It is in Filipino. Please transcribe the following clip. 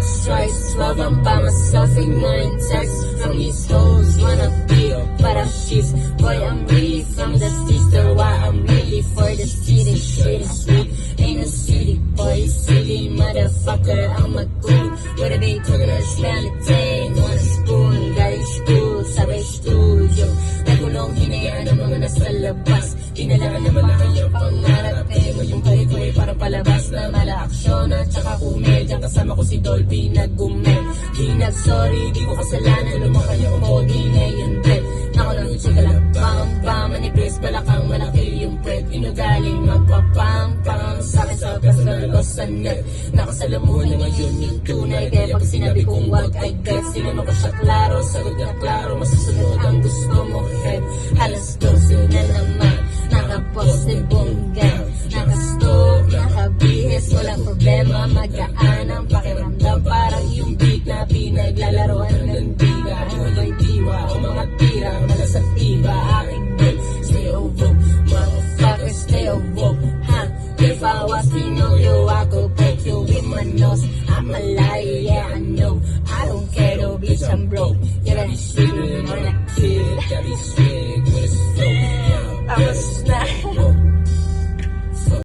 strikes while I'm by myself, ignoring texts from these hoes. Wanna be but I'm she's. Boy, I'm really from the streets, though why I'm really for the city. Shit is sweet, ain't no city boy, silly motherfucker. I'm a cool, with a big coconut smelly thing. One spoon, galing school, sabay studio. Nagulong hinayaan ang mga nasa labas. Kinalangan naman na kayo pangarap. Ngayong kay parang palabas na mala aksyon at saka komedya. Kasama ko si Dolby nag-gumed. Di nag-sorry, di ko kasalanan. Lumakay ako mo, di ngayon din. Nako lang yung chika lang, bang manipis, balakang malaki yung pred. Inugaling magpapang sa'kin sa plaza ng Los Angeles. Nakasalamuhan na ngayon yung tunay. Kaya pag sinabi kong wag ay gets, tinanong ko siya klaro, sagot na klaro. Masusunod ang gusto mo, head. Halos 12 na naman, nakaposibleng gang. Nakastove, nakabihis, walang problema. Magaan ang pakiramdam, parang yung beat na pinaglalaroan ng diga. Ano ba'y diwa o mga tira, malasang tiba. Aking bill, stay over, motherfucker, stay over. If I was Pinocchio, I could break you with my nose. I'm a liar, yeah, I know. I don't care though, bitch, I'm broke. You're a shit, you're a kid. Tapos na.